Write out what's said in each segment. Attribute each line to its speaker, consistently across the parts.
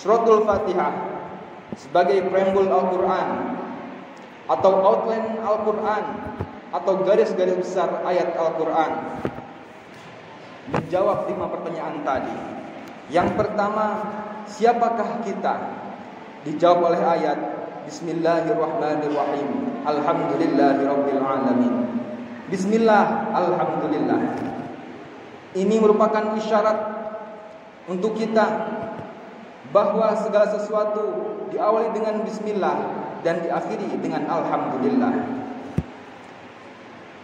Speaker 1: Suratul Fatihah sebagai preambul Al-Quran atau outline Al-Quran atau garis-garis besar ayat Al-Quran menjawab 5 pertanyaan tadi. Yang pertama, siapakah kita? Dijawab oleh ayat Bismillahirrahmanirrahim. Alhamdulillahirabbil alamin. Bismillah, alhamdulillah. Ini merupakan isyarat untuk kita bahwa segala sesuatu diawali dengan bismillah dan diakhiri dengan alhamdulillah.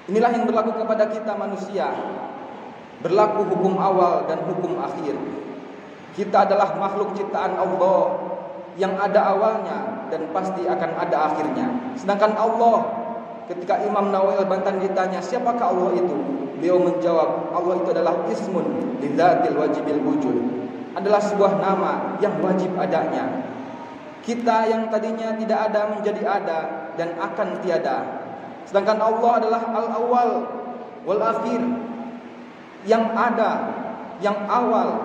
Speaker 1: Inilah yang berlaku kepada kita manusia. Berlaku hukum awal dan hukum akhir. Kita adalah makhluk ciptaan Allah yang ada awalnya dan pasti akan ada akhirnya. Sedangkan Allah, ketika Imam Nawawi Al-Bantan ditanya siapakah Allah itu, beliau menjawab, Allah itu adalah ismun lidzatil wajibil wujud, adalah sebuah nama yang wajib adanya. Kita yang tadinya tidak ada menjadi ada dan akan tiada. Sedangkan Allah adalah al-awwal wal akhir, yang ada, yang awal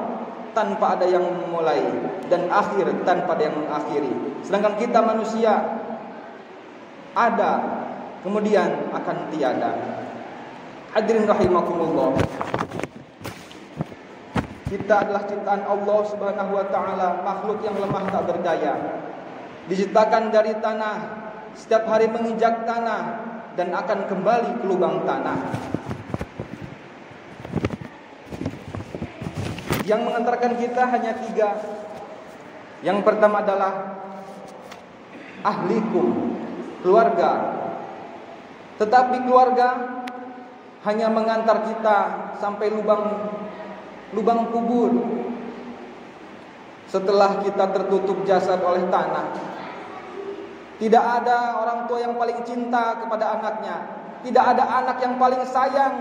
Speaker 1: tanpa ada yang memulai, dan akhir tanpa ada yang mengakhiri. Sedangkan kita manusia ada kemudian akan tiada. Hadirin rahimakumullah, kita adalah ciptaan Allah Subhanahu wa taala, makhluk yang lemah tak berdaya. Diciptakan dari tanah, setiap hari menginjak tanah dan akan kembali ke lubang tanah. Yang mengantarkan kita hanya 3. Yang pertama adalah ahlikum, keluarga. Tetapi keluarga hanya mengantar kita sampai lubang kubur. Setelah kita tertutup jasad oleh tanah, tidak ada orang tua yang paling cinta kepada anaknya, tidak ada anak yang paling sayang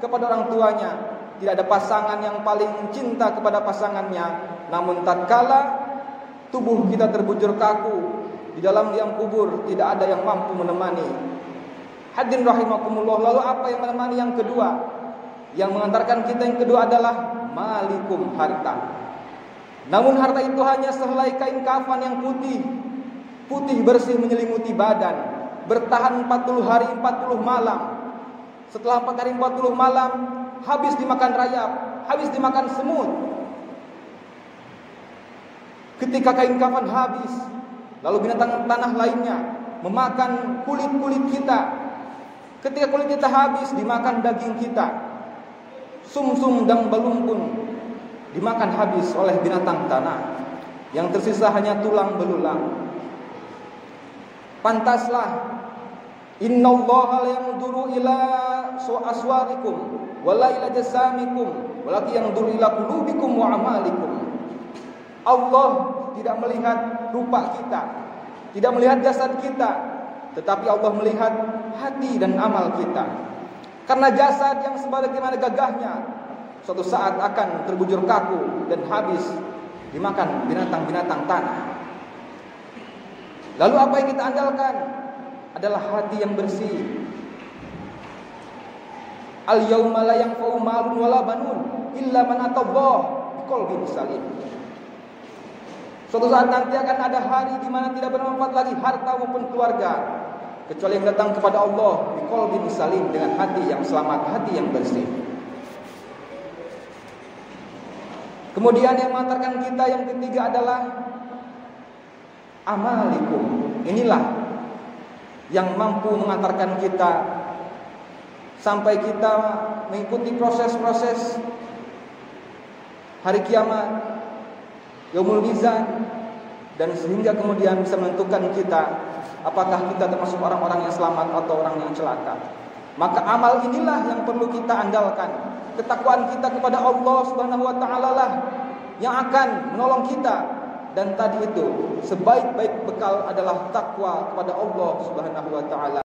Speaker 1: kepada orang tuanya, tidak ada pasangan yang paling cinta kepada pasangannya. Namun tatkala tubuh kita terbujur kaku di dalam liang kubur, tidak ada yang mampu menemani. Hadirin rahimakumullah, lalu apa yang menemani yang kedua? Yang mengantarkan kita yang kedua adalah malikum, harta. Namun harta itu hanya sehelai kain kafan yang putih bersih menyelimuti badan, bertahan 40 hari 40 malam. Setelah 4 hari 40 malam habis dimakan rayap, habis dimakan semut. Ketika kain kafan habis, lalu binatang tanah lainnya memakan kulit-kulit kita. Ketika kulit kita habis, dimakan daging kita. Sumsum dan belum pun dimakan habis oleh binatang tanah. Yang tersisa hanya tulang belulang. Pantaslah, innallaha la yanzuru ila aswarikum wala ila jasamikum walakin yanzuru ila qulubikum wa amalikum. Allah tidak melihat rupa kita, tidak melihat jasad kita, tetapi Allah melihat hati dan amal kita. Karena jasad yang sebagaimana gagahnya suatu saat akan terbujur kaku dan habis dimakan binatang-binatang tanah. Lalu apa yang kita andalkan adalah hati yang bersih. Al-yauma la yanfa'u malun wala banun illa man atallaha biqalbin salim. Suatu saat nanti akan ada hari di mana tidak bermanfaat lagi harta maupun keluarga, kecuali yang datang kepada Allah biqalbin salim, dengan hati yang selamat, hati yang bersih. Kemudian yang mengantarkan kita yang ketiga adalah amalikum. Inilah yang mampu mengantarkan kita sampai kita mengikuti proses-proses hari kiamat, yaumul mizan, dan sehingga kemudian bisa menentukan kita apakah kita termasuk orang-orang yang selamat atau orang yang celaka. Maka amal inilah yang perlu kita andalkan. Ketakwaan kita kepada Allah Subhanahu wa taala lah yang akan menolong kita. Dan tadi itu sebaik-baik bekal adalah takwa kepada Allah Subhanahu wa taala.